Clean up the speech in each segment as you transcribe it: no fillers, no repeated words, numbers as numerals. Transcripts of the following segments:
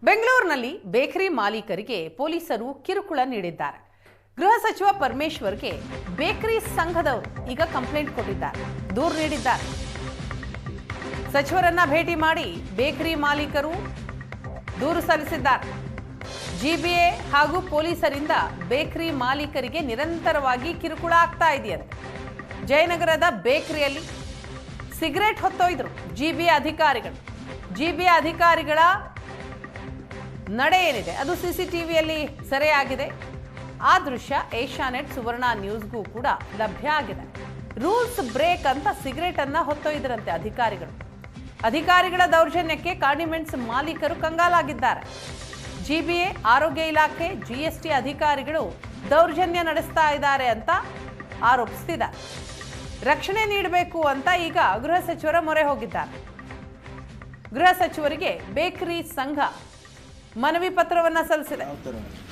ಬೆಂಗಳೂರಿನಲ್ಲಿ ಬೇಕರಿ ಮಾಲೀಕರಿಗೆ ಪೊಲೀಸರು ಕಿರುಕುಳ ನೀಡಿದ್ದಾರೆ. ಗೃಹ ಸಚಿವ ಪರಮೇಶ್ವರ್ಗೆ ಬೇಕರಿ ಸಂಘದವರು ಈಗ ಕಂಪ್ಲೇಂಟ್ ಕೊಟ್ಟಿದ್ದಾರೆ, ದೂರು ನೀಡಿದ್ದಾರೆ. ಸಚಿವರನ್ನ ಭೇಟಿ ಮಾಡಿ ಬೇಕರಿ ಮಾಲೀಕರು ದೂರು ಸಲ್ಲಿಸಿದ್ದಾರೆ. ಜಿಬಿಎ ಹಾಗೂ ಪೊಲೀಸರಿಂದ ಬೇಕರಿ ಮಾಲೀಕರಿಗೆ ನಿರಂತರವಾಗಿ ಕಿರುಕುಳ ಆಗ್ತಾ ಇದೆಯಂತೆ. ಜಯನಗರದ ಬೇಕರಿಯಲ್ಲಿ ಸಿಗರೇಟ್ ಹೊತ್ತೊಯ್ದರು ಜಿಬಿಎ ಅಧಿಕಾರಿಗಳು. ಜಿಬಿಎ ಅಧಿಕಾರಿಗಳ ನಡೆ ಏನಿದೆ ಅದು ಸಿಸಿಟಿವಿಯಲ್ಲಿ ಸೆರೆಯಾಗಿದೆ. ಆ ದೃಶ್ಯ ಏಷ್ಯಾನೆಟ್ ಸುವರ್ಣ ನ್ಯೂಸ್ಗೂ ಕೂಡ ಲಭ್ಯ ಆಗಿದೆ. ರೂಲ್ಸ್ ಬ್ರೇಕ್ ಅಂತ ಸಿಗರೇಟ್ ಅನ್ನ ಹೊತ್ತೊಯ್ದರಂತೆ ಅಧಿಕಾರಿಗಳ ದೌರ್ಜನ್ಯಕ್ಕೆ ಕಾಂಡಿಮೆಂಟ್ಸ್ ಮಾಲೀಕರು ಕಂಗಾಲಾಗಿದ್ದಾರೆ. ಜಿಬಿಎ, ಆರೋಗ್ಯ ಇಲಾಖೆ, ಜಿಎಸ್ಟಿ ಅಧಿಕಾರಿಗಳು ದೌರ್ಜನ್ಯ ನಡೆಸ್ತಾ ಇದ್ದಾರೆ ಅಂತ ಆರೋಪಿಸ್ತಿದ್ದಾರೆ. ರಕ್ಷಣೆ ನೀಡಬೇಕು ಅಂತ ಈಗ ಗೃಹ ಸಚಿವರ ಮೊರೆ ಹೋಗಿದ್ದಾರೆ. ಗೃಹ ಸಚಿವರಿಗೆ ಬೇಕರಿ ಸಂಘ ಮನವಿ ಪತ್ರವನ್ನ ಸಲ್ಲಿಸಿದೆ.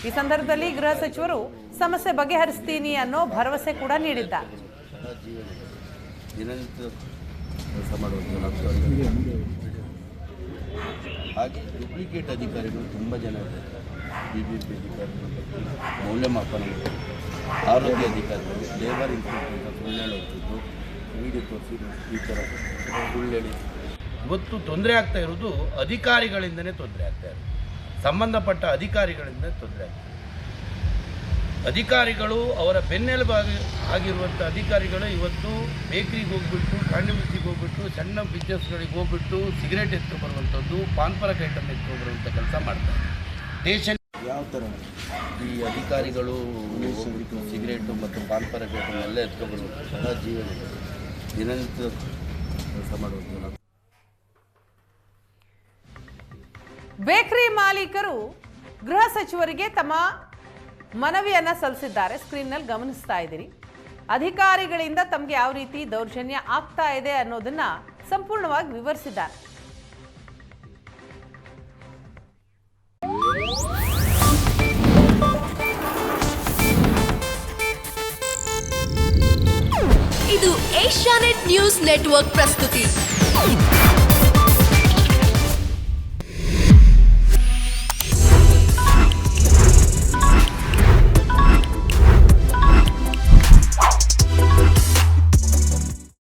ಈ ಸಂದರ್ಭದಲ್ಲಿ ಗೃಹ ಸಚಿವರು ಸಮಸ್ಯೆ ಬಗೆಹರಿಸ್ತೀನಿ ಅನ್ನೋ ಭರವಸೆ ಕೂಡ ನೀಡಿದ್ದಾರೆ. ಹಾಗೆ ಡೂಪ್ಲಿಕೇಟ್ ಅಧಿಕಾರಿಗಳು ತುಂಬ ಜನ ಇದ್ದಾರೆ. ಬಿಬಿಎಂಪಿ ಅಧಿಕಾರಿಗಳು, ಮೌಲ್ಯಮಾಪನಗಳು, ಆರೋಗ್ಯ ಅಧಿಕಾರಿಗಳು, ಲೇಬರ್ ಇನ್ಸ್ಪೆಕ್ಟರ್ ಸುಳ್ಳು ಹೇಳುವಂಥದ್ದು, ವಿಡಿಯೋ ತೋರಿಸಿ ಈ ಥರ ಸುಳ್ಳು ಹೇಳಿ ಇವತ್ತು ತೊಂದರೆ ಆಗ್ತಾ ಇರೋದು ಅಧಿಕಾರಿಗಳಿಂದನೇ ತೊಂದರೆ ಆಗ್ತಾ ಇರೋದು. ಸಂಬಂಧಪಟ್ಟ ಅಧಿಕಾರಿಗಳಿಂದ ತೊಂದರೆ ಆಗ್ತದೆ. ಅಧಿಕಾರಿಗಳು ಅವರ ಬೆನ್ನೆಲುಬಾಗಿ ಆಗಿರುವಂಥ ಅಧಿಕಾರಿಗಳು ಇವತ್ತು ಬೇಕರಿಗೆ ಹೋಗ್ಬಿಟ್ಟು, ಕಾಂಡಿಮೆಂಟ್ಸಿಗೆ ಹೋಗ್ಬಿಟ್ಟು, ಸಣ್ಣ ಬಿಸ್ನೆಸ್ಗಳಿಗೆ ಹೋಗ್ಬಿಟ್ಟು ಸಿಗರೇಟ್ ಎತ್ಕೊಬರುವಂಥದ್ದು, ಪಾನ್ಪರಕ ಐಟಮ್ ಎತ್ಕೊಬರುವಂಥ ಕೆಲಸ ಮಾಡ್ತಾರೆ. ದೇಶ ಯಾವ ಥರ ಈ ಅಧಿಕಾರಿಗಳು ಹೋಗ್ಬಿಟ್ಟು ಸಿಗರೇಟು ಮತ್ತು ಪಾನ್ಪರಕ ಐಟಮ್ ಎಲ್ಲ ಎತ್ಕೊಬರುವಂಥ ಜೀವನ ದಿನನಿತ್ಯ ಕೆಲಸ ಮಾಡುವಂಥ ಬೇಕರಿ ಮಾಲೀಕರು ಗೃಹ ಸಚಿವರಿಗೆ ತಮ್ಮ ಮನವಿಯನ್ನ ಸಲ್ಲಿಸಿದ್ದಾರೆ. ಸ್ಕ್ರೀನ್ನಲ್ಲಿ ಗಮನಿಸ್ತಾ ಇದ್ದೀರಿ. ಅಧಿಕಾರಿಗಳಿಂದ ತಮಗೆ ಯಾವ ರೀತಿ ದೌರ್ಜನ್ಯ ಆಗ್ತಾ ಇದೆ ಅನ್ನೋದನ್ನ ಸಂಪೂರ್ಣವಾಗಿ ವಿವರಿಸಿದ್ದಾರೆ. ಇದು ಏಷ್ಯಾನೆಟ್ ನ್ಯೂಸ್ ನೆಟ್ವರ್ಕ್ ಪ್ರಸ್ತುತಿ.